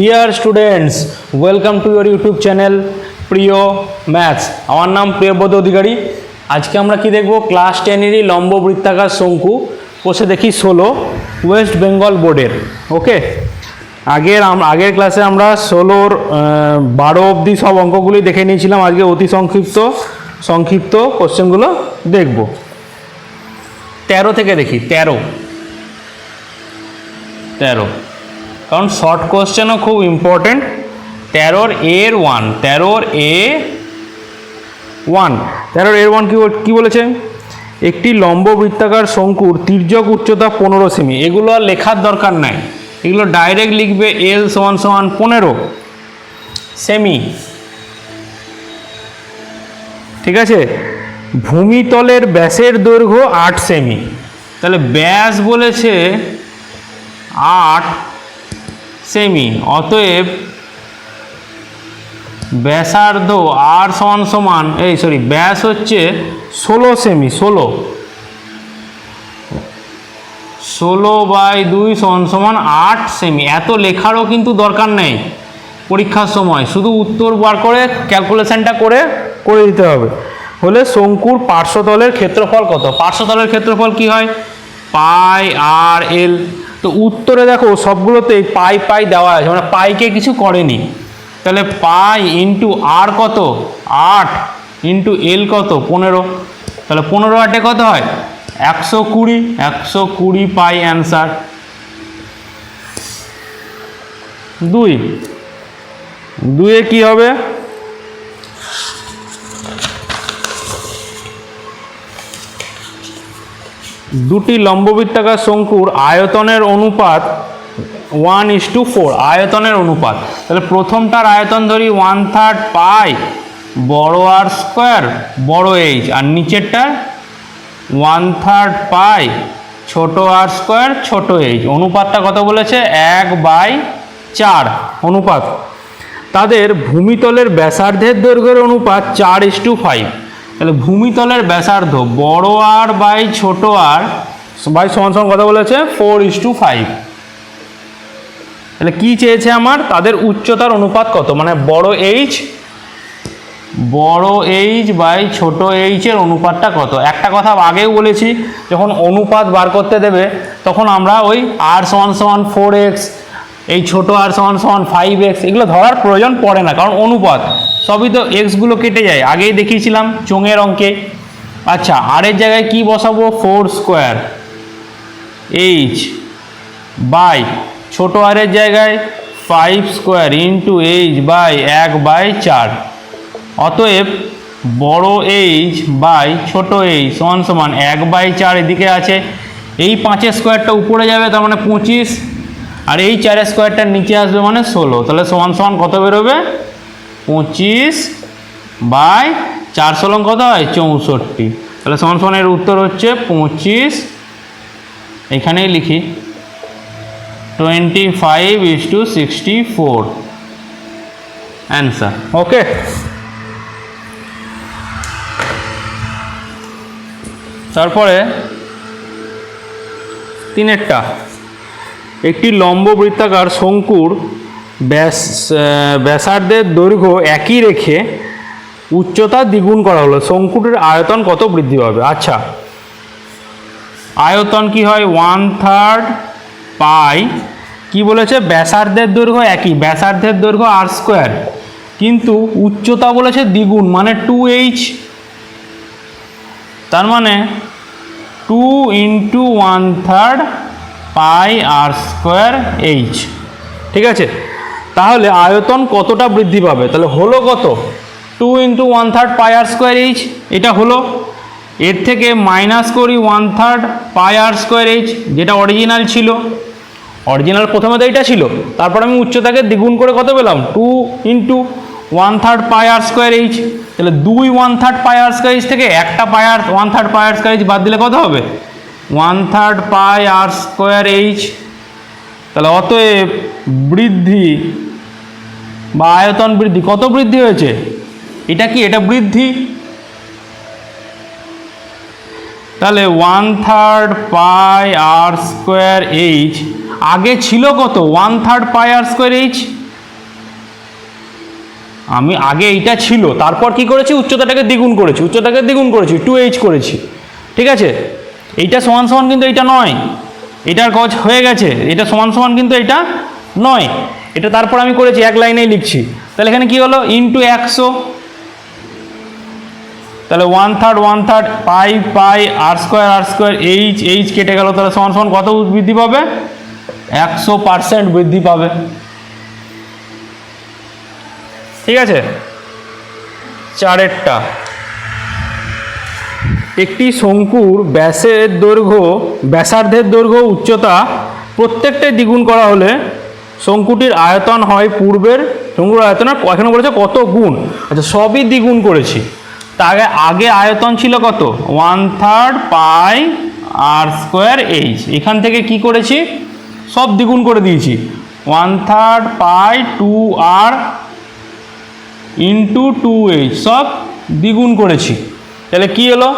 Dear students, welcome to your YouTube channel প্রিয় maths. আমার নাম প্রিয়ব্রত অধিকারী। আজকে আমরা কি দেখব? ক্লাস 10-এরই লম্ব বৃত্তাকার শঙ্কু বসে দেখি 16 ওয়েস্ট বেঙ্গল বোর্ডের। ওকে, আগের ক্লাসে আমরা 16-র 12 অবধি সব অঙ্কগুলি দেখে নিয়েছিলাম। আজকে অতি সংক্ষিপ্ত কোশ্চেনগুলো দেখব। 13 থেকে দেখি। 13 কারণ শর্ট কোশ্চেনও খুব ইম্পর্টেন্ট। 13-র A1 কি বলেছে? একটি লম্ব বৃত্তাকার শঙ্কুর তির্যক উচ্চতা 15 সেমি। এগুলো আর লেখার দরকার নাই, এগুলো ডাইরেক্ট লিখবে। L = 15 semi. ঠিক আছে। ভূমিতলের ব্যাসের দৈর্ঘ্য 8 সেমি। তাহলে ব্যাস বলেছে 8 সেমি, অতএব ব্যাসার্ধ আর সমান ব্যাস হচ্ছে 16 সেমি। 16/2 = 8 সেমি। এত লেখারও কিন্তু দরকার নেই পরীক্ষার সময়, শুধু উত্তর বার করে ক্যালকুলেশনটা করে দিতে হবে। হলে শঙ্কুর পার্শ্বতলের ক্ষেত্রফল কত? পার্শ্বতলের ক্ষেত্রফল কি হয়? পাই আর এল। তো উত্তরে দেখো সবগুলোতেই পাই দেওয়া আছে, মানে পাইকে কিছু করেনি। তাহলে পাই ইন্টু আর কত? 8 ইন্টু এল কত? 15। তাহলে 15 8 কত হয়? 120 পাই অ্যান্সার। 2 কি হবে? দুটি লম্ববৃত্তাকার শঙ্কুর আয়তনের অনুপাত 1:4। আয়তনের অনুপাত, তাহলে প্রথমটার আয়তন ধরি 1/3 পাই বড় আর স্কোয়ার বড় এইচ, আর নিচেরটার 1/3 পাই ছোট আর স্কোয়ার ছোট এইচ। অনুপাতটা কত বলেছে? 1/4 অনুপাত। তাদের ভূমিতলের ব্যাসার্ধের দৈর্ঘ্যের অনুপাত 4:5। তাহলে ভূমিতলের ব্যাসার্ধ বড় আর বাই ছোট আর বাই সমান কত বলেছে? 4:5। তাহলে কি চেয়েছে আমার? তাদের উচ্চতার অনুপাত কত, মানে বড় এইচ বাই ছোট এইচের অনুপাতটা কত? একটা কথা আগেও বলেছি, যখন অনুপাত বার করতে দেবে তখন আমরা ওই আর সমান 4x, এই ছোট আর সমান 5x, এগুলো ধরার প্রয়োজন পড়ে না, কারণ অনুপাত সবই তো এক্সগুলো কেটে যায়। আগেই দেখিয়েছিলাম চোঙের অঙ্কে। আচ্ছা, আরের জায়গায় কি বসাবো? 4² এইচ বাই ছোট আরের জায়গায় 5² ইন্টু এইচ বাই 1/4। অতএব বড় এইচ বাই ছোট এইচ সমান 1/4। এদিকে আছে এই 5-এর স্কোয়ারটা উপরে যাবে, তার মানে 25, আর এই 4-এর স্কোয়ারটা নিচে আসবে, মানে 16। তাহলে সমান কত বেরোবে? 25/4 = কত হয়? 64। তাহলে সমান এর উত্তর হচ্ছে 25, এখানেই লিখি 25:64 অ্যান্সার। ওকে, তারপরে 3-এরটা, একটি লম্ব বৃত্তাকার শঙ্কুর ব্যাসার্ধের দৈর্ঘ্য একই রেখে উচ্চতা দ্বিগুণ করা হলো, শঙ্কুটির আয়তন কত বৃদ্ধি পাবে? আচ্ছা, আয়তন কি হয়? 1/3 পাই, কি বলেছে? ব্যাসার্ধের দৈর্ঘ্য একই, ব্যাসার্ধের দৈর্ঘ্য r², কিন্তু উচ্চতা বলেছে দ্বিগুণ, মানে 2h। তার মানে 2 × 1/3 পাই r² h। ঠিক আছে, তাহলে আয়তন কতটা বৃদ্ধি পাবে? তাহলে হলো কত? 2 × 1/3 পাই r² h। এটা হলো, এর থেকে মাইনাস করি 1/3 পাই r² h, যেটা অরিজিনাল ছিল। অরিজিনাল প্রথমে তো এইটা ছিল, তারপর আমি উচ্চতাকে দ্বিগুণ করে কত পেলাম? 2 × 1/3 পাই r² h। তাহলে 2 1/3 পাই r² h থেকে একটা 1/3 পাই r² h বাদ দিলে কত হবে? 1/3 পাই r² h। তাহলে অতএব বৃদ্ধি বা আয়তন বৃদ্ধি, কত বৃদ্ধি হয়েছে? এটা কি? এটা বৃদ্ধি। তাহলে 1/3 পাই r² h আগে ছিল কত? 1/3 পাই r² h। আমি আগে এইটা ছিল, তারপর কি করেছি, উচ্চতাটাকে দ্বিগুণ করেছি, 2h করেছি। ঠিক আছে, এইটা সমান সমান কিন্তু এইটা নয়, এটার গজ হয়ে গেছে, এটা সমান সমান কিন্তু এটা নয়, এটা তারপর আমি করেছি, এক লাইনেই লিখছি। তাহলে এখানে কি হলো, ইন্টু 100, তাহলে 1/3 পাই আর স্কোয়ার এইচ কেটে গেল, তাহলে সমান সমান কত বৃদ্ধি পাবে, 100% বৃদ্ধি পাবে। ঠিক আছে, 4এরটা, একটি শঙ্কুর ব্যাসার্ধের দৈর্ঘ্য উচ্চতা প্রত্যেকটাই দ্বিগুণ করা হলে শঙ্কুটির আয়তন হয় পূর্বের শঙ্কুর আয়তনের, এখানে বলেছে কত গুণ, আচ্ছা সবই দ্বিগুণ করেছি। তার আগে আয়তন ছিল কত, 1/3 পাই আর স্কোয়ার এইচ, এখান থেকে কি করেছি, সব দ্বিগুণ করে দিয়েছি, 1/3 পাই 2r ইন্টু 2h, সব দ্বিগুণ করেছি। তাহলে কি হলো,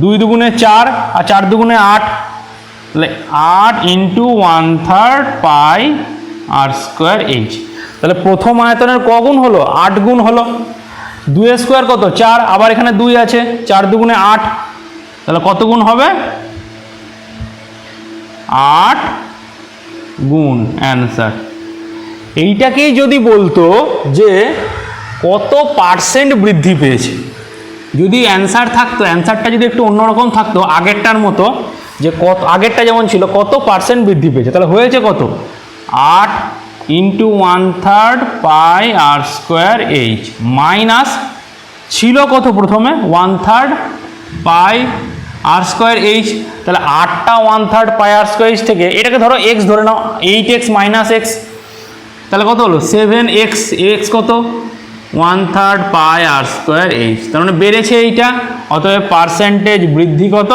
2 দুগুণে 4 আর 4 দুগুণে 8, তাহলে 8 into 1/3 pi r square H. তাহলে প্রথম আয়তনের কগুণ হলো, 8 গুণ হলো। 2 স্কোয়ার কত, 4, আবার এখানে 2 আছে, 4 দুগুণে 8, তাহলে কত গুণ হবে, 8 গুণ, অ্যান্সার। এইটাকেই যদি বলতো যে কত পার্সেন্ট বৃদ্ধি পেয়েছে, যদি অ্যান্সার থাকতো, অ্যান্সারটা যদি একটু অন্যরকম থাকতো, আগেরটার মতো, যে কত, আগেরটা যেমন ছিল কত পার্সেন্ট বৃদ্ধি পেয়েছে, তাহলে হয়েছে কত, 8 into 1/3 pi r square H, minus ছিল কত প্রথমে, 1/3 পাই আর স্কোয়ার এইচ, তাহলে 8টা 1/3 পাই আর স্কোয়ার এইচ থেকে এটাকে ধরো এক্স ধরে নাও, 8x মাইনাস এক্স, তাহলে কত হলো, 7x, এক্স কত, 1/3 পাই আর স্কোয়ার এইচ, তার মানে বেড়েছে এইটা, অতএব পার্সেন্টেজ বৃদ্ধি কত,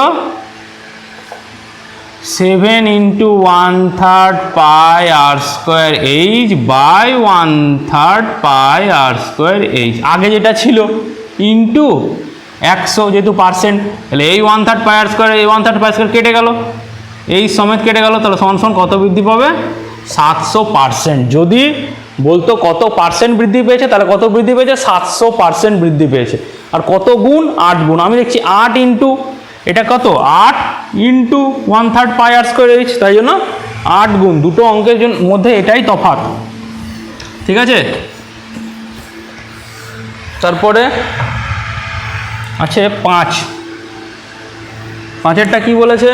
7 into 1/3 pi r square H by 1/3 pi r square H, আগে যেটা ছিল ইন্টু 100, যেহেতু পার্সেন্ট, তাহলে এই 1/3 পাই আর স্কোয়ার, এই 1/3 পাই স্কোয়ার কেটে গেল, এই সমেত কেটে গেল, তাহলে সমান সমান কত বৃদ্ধি পাবে, 700%। যদি বলতো কত পার্সেন্ট বৃদ্ধি পেয়েছে, তাহলে কত বৃদ্ধি পেয়েছে, 700% বৃদ্ধি পেয়েছে। আর কত গুণ, 8 গুণ, আমি দেখছি 8 ইন্টু, এটা কত, 8 into 1/3 pi r square H, তাই জন্য 8 গুণ, দুটো অঙ্কের মধ্যে এটাই তফাৎ। ঠিক আছে, তারপরে আছে 5এরটা কি বলেছে,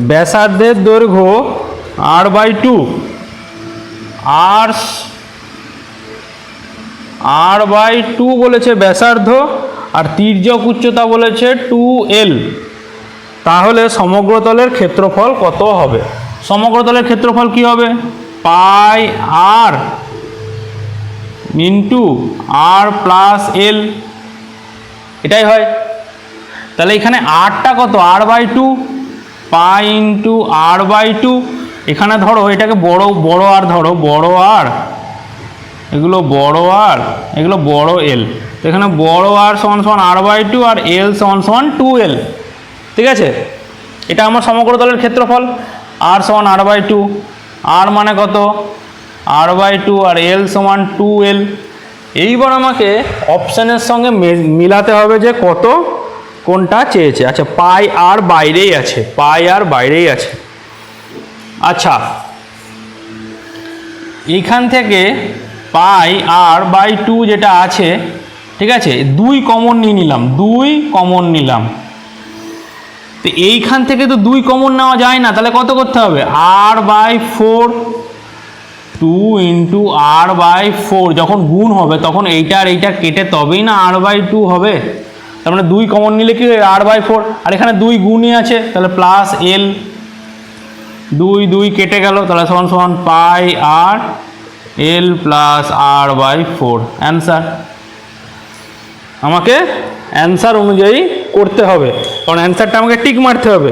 ব্যাসার্ধের দৈর্ঘ্য r/2, r/2 বলেছে ব্যাসার্ধ, আর তির্যক উচ্চতা বলেছে 2l, তাহলে সমগ্রতলের ক্ষেত্রফল কত হবে, সমগ্রতলের ক্ষেত্রফল কি হবে, পাই আর ইন্টু আর প্লাস এল, এটাই হয়। তাহলে এখানে আরটা কত, r/2 পাই ইন্টু r/2, এখানে ধরো এটাকে বড় আর ধরো, বড় আর, এগুলো বড় আর, এগুলো বড় এল, তো এখানে বড় আর সমান সমান r/2 আর এল সমান সমান 2l। ঠিক আছে, এটা আমার সমগ্রতলের ক্ষেত্রফল, আর সমান r/2, আর মানে কত, r/2 আর এল সমান 2l। এইবার আমাকে অপশানের সঙ্গে মিলাতে হবে যে কত কোনটা চেয়েছে। আচ্ছা, পাই আর বাইরেই আছে, পাই আর বাইরেই আছে। আচ্ছা, এইখান থেকে পাই r/2 যেটা আছে, ঠিক আছে, 2 কমন নিয়ে নিলাম, 2 কমন নিলাম, তো এইখান থেকে তো 2 কমন নেওয়া যায় না, তাহলে কত করতে হবে, r/4, 2 ইন্টু r/4, যখন গুণ হবে তখন এইটা আর এইটা কেটে তবেই না r/2 হবে, তার মানে 2 কমন নিলে কি হয়, r/4, আর এখানে 2 গুণই আছে, তাহলে প্লাস এল, 2 কেটে গেল, তাহলে সমান সমান পাই আর এল প্লাস r/4, অ্যান্সার। আমাকে অ্যান্সার অনুযায়ী করতে হবে, কারণ অ্যান্সারটা আমাকে টিক মারতে হবে।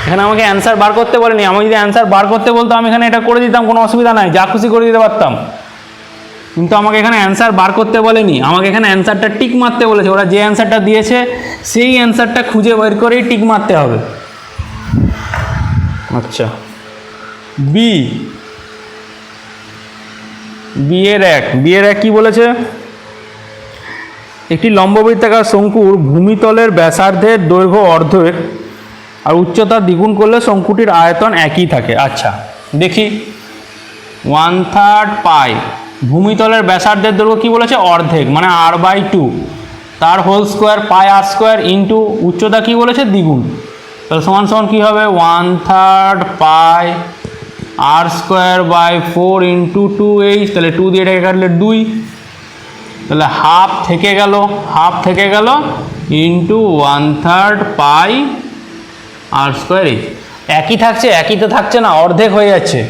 এখানে আমাকে অ্যান্সার বার করতে বলেনি, আমি যদি অ্যান্সার বার করতে বলতো আমি এখানে এটা করে দিতাম, কোনো অসুবিধা নাই, যা খুশি করে দিতে পারতাম, কিন্তু আমাকে এখানে অ্যান্সার বার করতে বলেনি, আমাকে এখানে অ্যান্সারটা টিক মারতে বলেছে। ওরা যে অ্যান্সারটা দিয়েছে সেই অ্যান্সারটা খুঁজে বের করেই টিক মারতে হবে। আচ্ছা, বি, বি-এর এক কি বলেছে? একটি লম্ববৃত্তাকার শঙ্কুর ভূমিতলের ব্যাসার্ধের দৈর্ঘ্য অর্ধেক আর উচ্চতা দ্বিগুণ করলে শঙ্কুটির আয়তন একই থাকে। আচ্ছা দেখি, 1/3 পাই, ভূমিতলের ব্যাসার্ধের দৈর্ঘ্য কি বলেছে? অর্ধেক, মানে r/2, তার whole square pi r square into উচ্চতা কি বলেছে? দ্বিগুণ। তাহলে সমান সমান কী হবে? 1/3 pi r square by 4 into 2h, তাহলে 2 দিয়ে এটাকে কাটলে 2, তাহলে হাফ থেকে গেল into 1/3 pi r square h। একই তো থাকছে না, অর্ধেক হয়ে যাচ্ছে।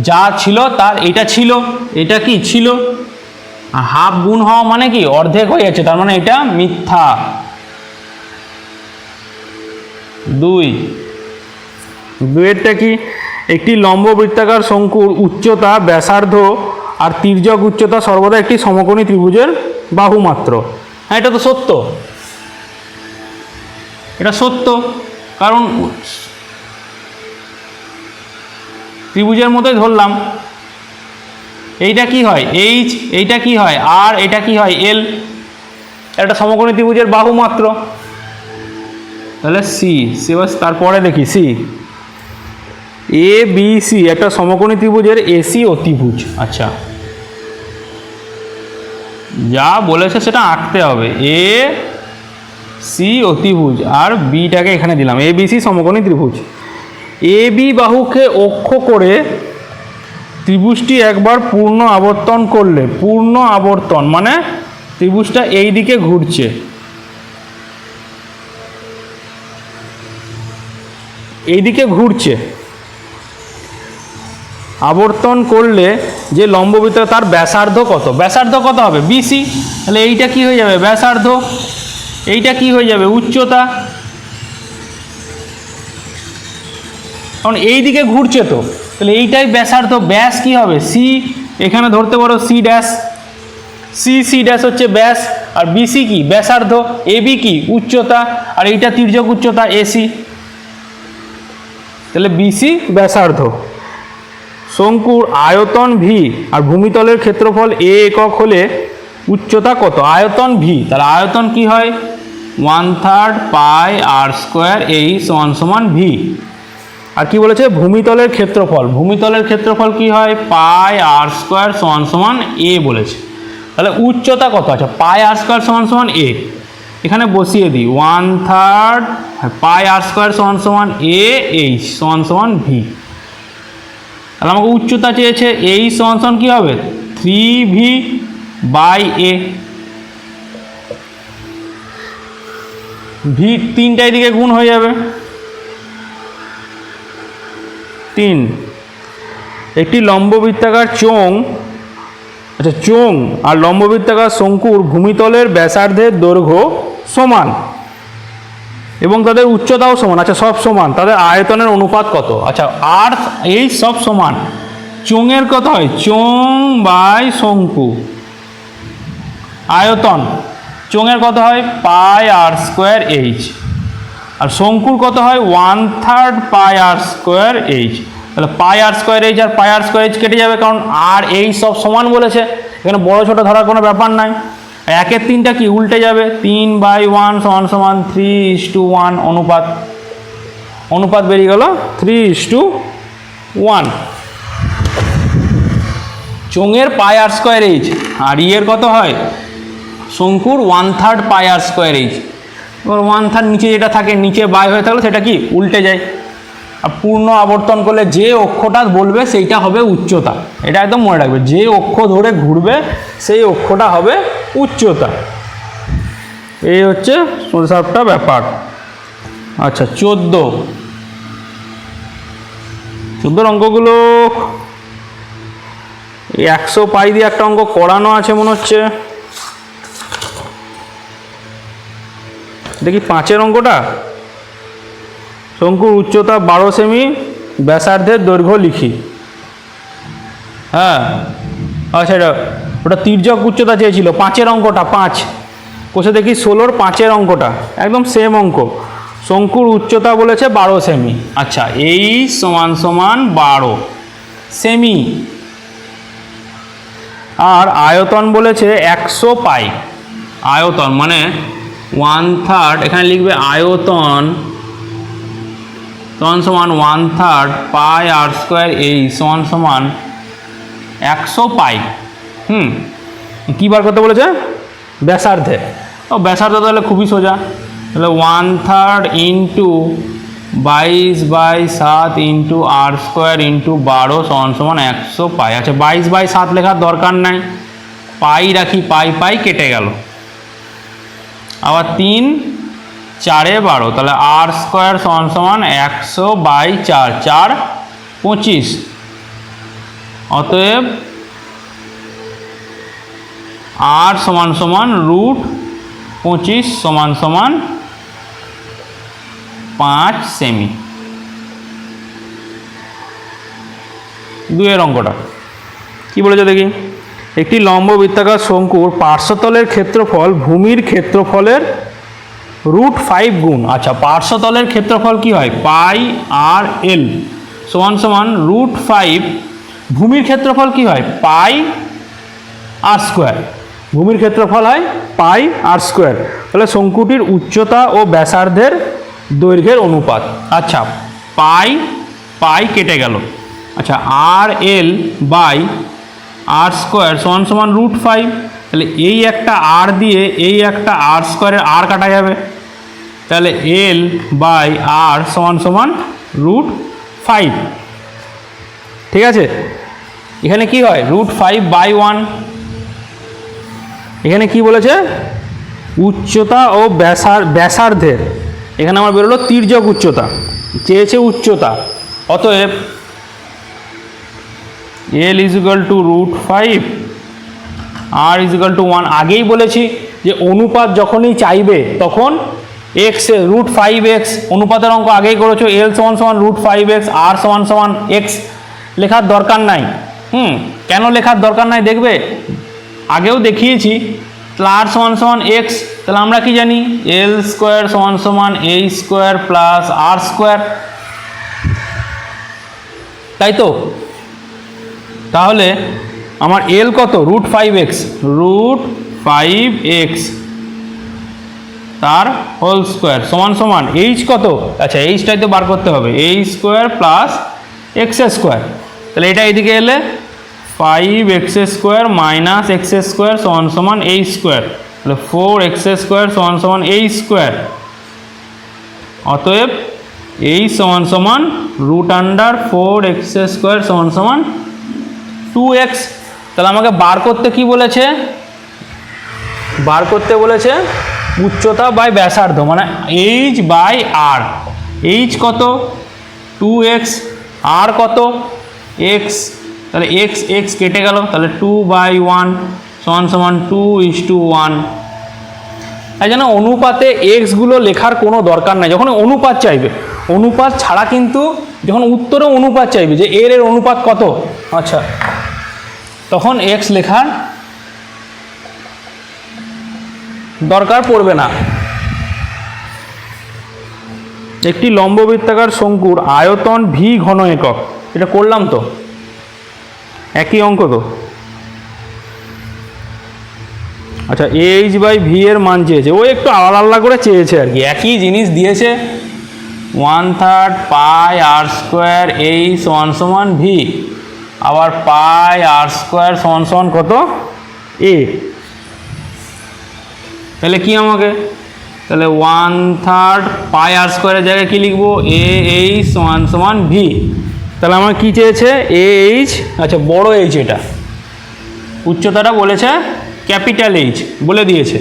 যা ছিল তার এটা ছিল, এটা কি ছিল, আর হাফ গুণ হওয়া মানে কি? অর্ধেক হয়ে যাচ্ছে, তার মানে এটা মিথ্যা। 2-এরটা কি? একটি লম্ব বৃত্তাকার শঙ্কুর উচ্চতা, ব্যাসার্ধ আর তির্যক উচ্চতা সর্বদা একটি সমকোণী ত্রিভুজের বাহু মাত্র। হ্যাঁ, এটা তো সত্য, এটা সত্য, কারণ ত্রিভুজের মতোই ধরলাম। এইটা কি হয়? এইচ, এইটা কি হয়? আর এটা কি হয়? এল। একটা সমকোণী ত্রিভুজের বাহু মাত্র, তাহলে সি। তারপরে দেখি সি, এ বি সি একটা সমকোণী ত্রিভুজের এসি অতিভুজ। আচ্ছা, যা বলেছে সেটা আঁকতে হবে। এ সি অতিভুজ আর বিটাকে এখানে দিলাম, এ বি সি সমকোণী ত্রিভুজ। এ বি বাহুকে অক্ষ করে ত্রিভুজটি একবার পূর্ণ আবর্তন করলে, পূর্ণ আবর্তন মানে ত্রিভুজটা এই দিকে ঘুরছে, এইদিকে ঘুরছে, আবর্তন করলে যে লম্ববৃত্ত তার ব্যাসার্ধ কত? ব্যাসার্ধ কত হবে? বিসি। তাহলে এইটা কি হয়ে যাবে? ব্যাসার্ধ। এইটা কি হয়ে যাবে? উচ্চতা। কারণ এই দিকে ঘুরছে তো, তাহলে এইটাই ব্যাসার্ধ। ব্যাস কি হবে? সি। এখানে ধরতে পারো সি ড্যাশ, সি ড্যাশ হচ্ছে ব্যাস, আর বিসি কি? ব্যাসার্ধ। এবি কি? উচ্চতা, আর এইটা তির্যক উচ্চতা এসি, তাহলে বিসি ব্যাসার্ধ। শঙ্কুর আয়তন ভি আর ভূমিতলের ক্ষেত্রফল এ একক হলে উচ্চতা কত? আয়তন ভি, তাহলে আয়তন কি হয়? 1/3 পাই r স্কোয়ার এই সমান ভি। আর কি বলেছে? ভূমিতলের ক্ষেত্রফল, ভূমিতলের ক্ষেত্রফল কি হয়? পাই r স্কোয়ার সমান এ বলেছে। তাহলে উচ্চতা কত আছে? পাই r স্কোয়ার সমান এ, এখানে বসিয়ে দিই 1/3 পাই r স্কোয়ার সমান এ এইচ সমান ভি। তাহলে আমাকে উচ্চতা চেয়েছে, এই সমান কি হবে? 3v by A. ভি তিনটাই দিকে গুণ হয়ে যাবে, 3। একটি লম্ববৃত্তাকার চোঙ, আচ্ছা চোঙ আর লম্ববৃত্তাকার শঙ্কুর ভূমিতলের ব্যাসার্ধের দৈর্ঘ্য সমান এবং তাদের উচ্চতাও সমান। আচ্ছা, সব সমান, তাদের আয়তনের অনুপাত কত? আচ্ছা, আর এই সব সমান। চোঙের কত হয়? চোঙ বাই শঙ্কু। আয়তন চোঙের কত হয়? পাই r স্কোয়ার এইচ, আর শঙ্কুর কত হয়? 1/3 পাই r স্কোয়ার এইচ। তাহলে পাই r স্কোয়ার এইচ আর পাই r স্কোয়ার এইচ কেটে যাবে, কারণ আর এই সব সমান বলেছে, এখানে বড় ছোট ধরার কোনো ব্যাপার নাই। 1-এর 3টা কি উল্টে যাবে, 3/1 সমান 3:1 অনুপাত, অনুপাত বেরিয়ে গেল 3:1। চোঙের পাই r স্কোয়ার এইচ আর ইয়ের কত হয়? শঙ্কুর 1/3 পাই r স্কোয়ার এইচ। এবার 1/3 নিচে যেটা থাকে, নিচে বাই হয়ে থাকলে সেটা কি উল্টে যায়। আর পূর্ণ আবর্তন করলে যে অক্ষটা বলবে সেইটা হবে উচ্চতা, এটা একদম মনে রাখবে। যে অক্ষ ধরে ঘুরবে সেই অক্ষটা হবে উচ্চতা। এই হচ্ছে সবটা ব্যাপার। আচ্ছা, 14 অঙ্কগুলো 100 পাই দিয়ে একটা অঙ্ক করানো আছে মনে হচ্ছে, দেখি 5-এর অঙ্কটা। শঙ্কুর উচ্চতা 12 সেমি, ব্যাসার্ধের দৈর্ঘ্য লিখি। হ্যাঁ, আচ্ছা, ওটা তির্যক উচ্চতা চেয়েছিল। 5-এর অঙ্কটা, 5 কোষে দেখি 16-র 5-এর অঙ্কটা একদম সেম অঙ্ক। শঙ্কুর উচ্চতা বলেছে 12 সেমি। আচ্ছা, এই সমান 12 সেমি। আর আয়তন বলেছে 100 পাই। আয়তন মানে 1/3, এখানে লিখবে আয়তন সমান 1/3 পাই আর স্কোয়ার এই সমান 100 পাই। কী বার করতে বলেছে? ব্যাসার্ধে। ও ব্যাসার্ধ তাহলে খুবই সোজা, তাহলে 1/3 ইন্টু 22/7 ইন্টু আর স্কোয়ার ইন্টু 12 সমান 100 পাই। আচ্ছা 22/7 লেখার দরকার নাই, পাই রাখি, পাই কেটে গেল। আবার 3×4=12, তাহলে আর স্কোয়ার সমান 100/4, 4 25। অতএব আর সমান √25 সমান 5 সেমি। 2 অঙ্কটা কি বলেছে দেখি। একটি লম্ব বৃত্তাকার শঙ্কুর পার্শ্বতলের ক্ষেত্রফল ভূমির ক্ষেত্রফলের √5 গুণ। আচ্ছা পার্শ্বতলের ক্ষেত্রফল কি হয়? পাই আর এল সমান √5। ভূমির ক্ষেত্রফল কি হয়? পাই আর স্কোয়ার। ভূমির ক্ষেত্রফল হয় পাই আর স্কোয়ার। তাহলে শঙ্কুটির উচ্চতা ও ব্যাসার্ধের দৈর্ঘ্যের অনুপাত। আচ্ছা পাই কেটে গেল। আচ্ছা আর এল বাই আর স্কোয়ার সমান √5। তাহলে এই একটা আর দিয়ে এই একটা আর স্কোয়ারের আর কাটা যাবে, তাহলে এল বাই আর সমান √5। ঠিক আছে, এখানে কি হয়? √5/1। এখানে কি বলেছে? উচ্চতা ও ব্যাসার্ধের, এখানে আমার বেরোলো তির্যক উচ্চতা, চেয়েছে উচ্চতা। অতএব এল √5, আর = 1। আগেই বলেছি যে অনুপাত যখনই চাইবে তখন এক্স √5x, অনুপাতের অঙ্ক আগেই করেছো। এল সমান √5x, আর সমান x লেখার দরকার নাই। কেন লেখার দরকার নাই দেখবে, আগেও দেখিয়েছি। আর সমান x, তাহলে আমরা কি জানি? এল স্কোয়ার সমান a square plus r square, তাই তো? তাহলে আমার এল কত? √5x, √5x তার হোল স্কোয়ার সমান এইচ কত? আচ্ছা এইচটাই তো বার করতে হবে, a square plus x square. তাহলে এটা এদিকে এলে 5x square minus x square সমান a স্কোয়ার, তাহলে 4x স্কোয়ার সমান a স্কোয়ার। অতএব এই সমান √4x স্কোয়ার সমান 2x। তাহলে আমাকে বার করতে কি বলেছে? বার করতে বলেছে উচ্চতা বাই ব্যাসার্ধ, মানে h/r। h কত? 2x, আর কত? x। তাহলে x কেটে গেল, তাহলে 2/1 সমান 2:1। তাই জন্য অনুপাতে এক্সগুলো লেখার কোনো দরকার নাই। যখন অনুপাত চাইবে, অনুপাত ছাড়া কিন্তু যখন উত্তরে অনুপাত চাইবে যে এর অনুপাত কত, আচ্ছা তখন এক্স লেখার দরকার পড়বে না। একটি লম্ববৃত্তাকার শঙ্কুর আয়তন ভি ঘন একক, এটা করলাম তো, একই অঙ্ক তো। আচ্ছা h/v এর মান চেয়েছে, ও একটু আলাদা আলাদা করে চেয়েছে আর কি, একই জিনিস দিয়েছে। 1/3 পাই আর স্কোয়ার এই সমান ভি, আবার পাই আর স্কোয়ার সমান কত? এ। তাহলে কি আমাকে, তাহলে 1/3 পাই আর স্কোয়ারের জায়গায় কি লিখবো? এ এইচ সমান ভি। তাহলে আমার কি চেয়েছে? এ এইচ, আচ্ছা বড় এইচ, এটা উচ্চতাটা বলেছে ক্যাপিটাল এইচ বলে দিয়েছে।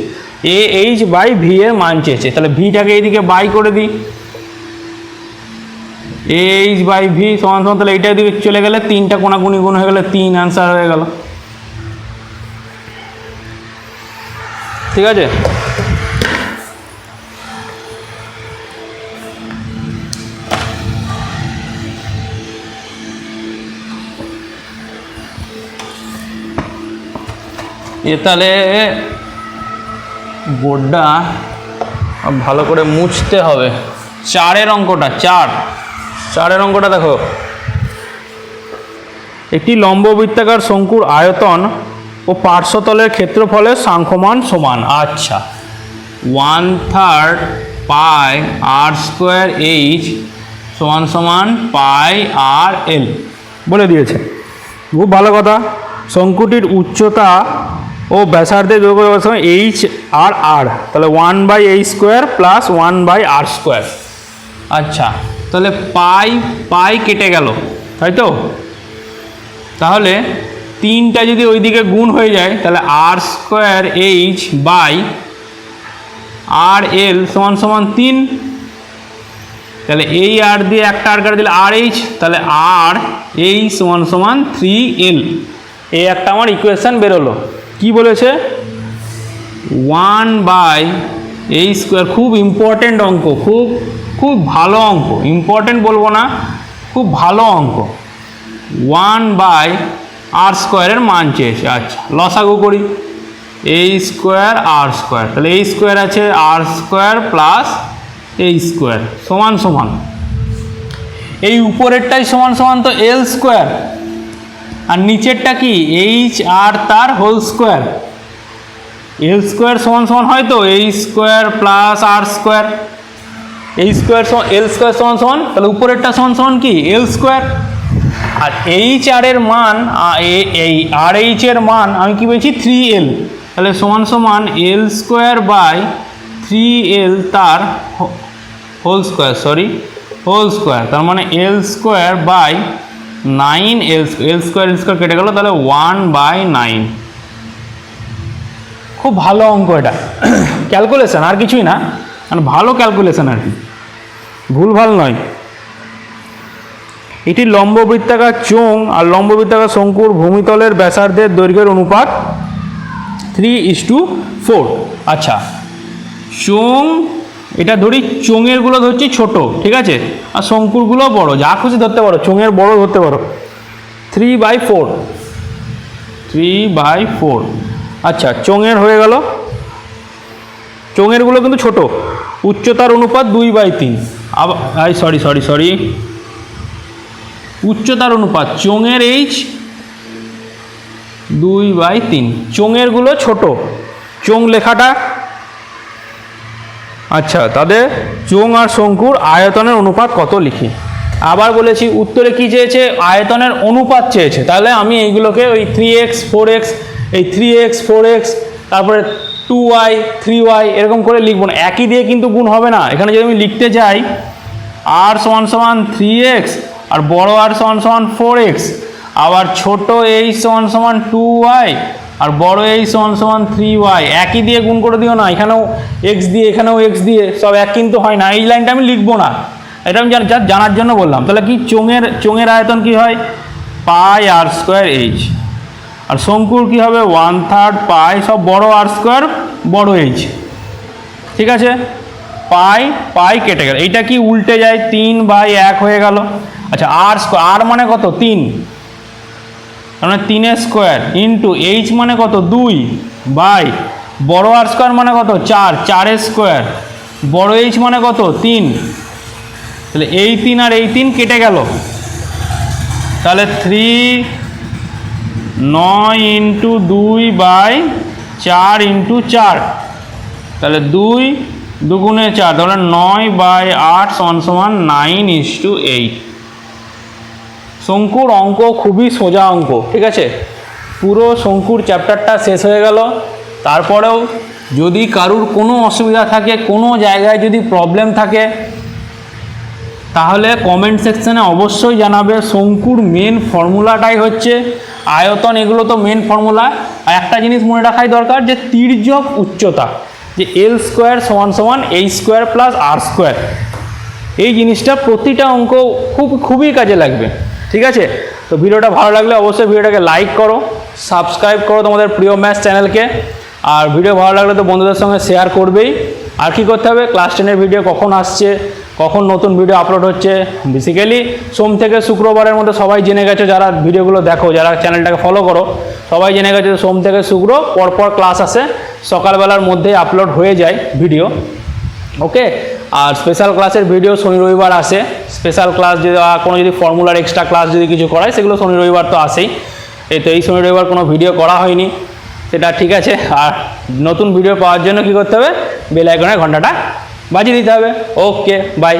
এ h/v এর মান চেয়েছে, তাহলে ভিটাকে এইদিকে বাই করে দিই। h/v সমান তাহলে এইটার দিকে চলে গেলে 3টা কোণাকুণি গুণ হয়ে গেলে 3, অ্যান্সার হয়ে গেল। ঠিক আছে, তাহলে বোর্ডটা ভালো করে মুছতে হবে। 4-এর অঙ্কটা, 4-এর অঙ্কটা দেখো। একটি লম্ববৃত্তাকার শঙ্কুর আয়তন ও পার্শ্বতলের ক্ষেত্রফলের সাংখ্যমান সমান। আচ্ছা, 1/3 পাই আর স্কোয়ার এইচ সমান সমান পাই আর এল বলে দিয়েছে। খুব ভালো কথা। শঙ্কুটির উচ্চতা ও ব্যাসার্ধের দৈর্ঘ্য এইচ আর আর, তাহলে 1/h² প্লাস 1/r²। আচ্ছা, তাহলে পাই পাই কেটে গেল, তাই তো? তাহলে 3টা যদি ওইদিকে গুণ হয়ে যায় তাহলে r²h বাই আর এল সমান সমান 3। তাহলে এই আর দিয়ে একটা আর কাটা দিলে আর এইচ, তাহলে আর এইচ সমান সমান 3l। এই একটা আমার ইকুয়েশন বেরোলো। কি বলেছে? 1/h²। খুব ইম্পর্টেন্ট অঙ্ক, খুব খুব ভালো অঙ্ক। ইম্পর্টেন্ট বলবো না, খুব ভালো অঙ্ক। 1/r² মান চেয়েছে। আচ্ছা, লসাগু করি। h² r², তাহলে h² আছে r² প্লাস h² সমান সমান, এই উপরেরটাই সমান সমান তো l², আর নিচেরটা কি h আর তার হোল স্কোয়ার। l² সমান সমান হয় তো h² plus r²। h² l² সমান সমান, তাহলে উপরেরটা সমান সমান কি l²। আর এইচ আর এর মান, এই আর এইচ এর মান আমি কি বলছি 3l, তাহলে সমান সমান l² বাই 3l তার হোল স্কোয়ার, হোল স্কোয়ার, তার মানে l² বাই 9l²। l² কেটে গেল, তাহলে 1/9। খুব ভালো অঙ্ক এটা। ক্যালকুলেশন, আর কিছুই না, মানে ভালো ক্যালকুলেশন আর কি, ভুলভাল নয়। এটি লম্ববৃত্তাকার চোঙ আর লম্ববৃত্তাকার শঙ্কুর ভূমিতলের ব্যাসার্ধের দৈর্ঘ্যের অনুপাত 3:4। আচ্ছা, চোঙ, এটা ধরি চোঙেরগুলো ধরছি ছোট, ঠিক আছে, আর শঙ্কুরগুলো বড়, যা খুশি ধরতে পারো, চোঙের বড় ধরতে পারো। 3/4। আচ্ছা, চোঙের হয়ে গেল, চোঙেরগুলো কিন্তু ছোট। উচ্চতার অনুপাত 2/3। আবার সরি, উচ্চতার অনুপাত চোঙের এইচ 2/3, চোঙেরগুলো ছোট, চোঙ লেখাটা। আচ্ছা, তাদের চোঙ আর শঙ্কুর আয়তনের অনুপাত কত লিখি। আবার বলেছি উত্তরে কি চেয়েছে, আয়তনের অনুপাত চেয়েছে। তাহলে আমি এইগুলোকে ওই 3x 4x, এই 3x 4x, তারপরে 2y 3y এরকম করে লিখবো না, একই দিয়ে কিন্তু গুণ হবে না। এখানে যদি আমি লিখতে যাই r সমান সমান 3x আর বড় r সমান সমান 4x, আবার ছোট h সমান সমান 2y আর বড় h সমান সমান 3y, একই দিয়ে গুণ করে দিও না। এখানেও x দিয়ে, এখানেও x দিয়ে, সব এক কিন্তু হয় না। এই লাইনটা আমি লিখবো না, এটা আমি জানার জন্য বললাম। তাহলে কি চোঙের আয়তন কি হয় পাই r²h, আর শঙ্কুর কি হবে 1/3 পাই, সব বড় r² বড় h, ঠিক আছে। পাই কেটে গেল, এইটা কি উল্টে যায় 3/1 হয়ে গেল। আচ্ছা, আর মানে কত 3, মানে 3² ইন্টু এইচ মানে কত 2 বাই বড় r² মানে কত 4² বড় এইচ মানে কত 3, তাহলে এই 3 আর এই 3 কেটে গেল, তাহলে 9 ইন্টু 2/4 ইন্টু 4, তাহলে 2 2 4, তাহলে 9/8 সমান সমান 9:8। শঙ্কুর অঙ্ক খুবই সোজা অঙ্ক, ঠিক আছে। পুরো শঙ্কুর চ্যাপ্টারটা শেষ হয়ে গেল। তারপরেও যদি কারুর কোনো অসুবিধা থাকে, কোনো জায়গায় যদি প্রবলেম থাকে, তাহলে কমেন্ট সেকশনে অবশ্যই জানাবে। শঙ্কুর মেন ফর্মুলাটাই হচ্ছে আয়তন, এগুলো তো মেন ফর্মুলা। আর একটা জিনিস মনে রাখাই দরকার, যে তির্যক উচ্চতা, যে l² সমান সমান h² প্লাস r², এই জিনিসটা প্রতিটা অঙ্ক খুবই কাজে লাগবে, ঠিক আছে। তো ভিডিওটা ভালো লাগলে অবশ্যই ভিডিওটাকে লাইক করো, সাবস্ক্রাইব করো তোমাদের প্রিয় ম্যাথস চ্যানেলকে, আর ভিডিও ভালো লাগলে তো বন্ধুদের সঙ্গে শেয়ার করবেই। আর কি করতে হবে, ক্লাস 10-এর ভিডিও কখন আসছে, কখন নতুন ভিডিও আপলোড হচ্ছে, বেসিক্যালি সোম থেকে শুক্রবারের মধ্যে সবাই জেনে গেছো, যারা ভিডিওগুলো দেখো, যারা চ্যানেলটাকে ফলো করো, সবাই জেনে গেছো সোম থেকে শুক্র পরপর ক্লাস আসে, সকালবেলার মধ্যে আপলোড হয়ে যায় ভিডিও, ওকে। আর স্পেশাল ক্লাসের ভিডিও শনি রবিবার আসে। স্পেশাল ক্লাস যদি কোনো যদি ফর্মুলার এক্সট্রা ক্লাস যদি কিছু করায়, সেগুলো শনি রবিবার তো আসেই। এই শনি রবিবার কোনো ভিডিও করা হয়নি, সেটা ঠিক আছে। আর নতুন ভিডিও পাওয়ার জন্য কি করতে হবে, বেল আইকনের ঘন্টাটা বাজিয়ে দিতে হবে। ওকে, বাই।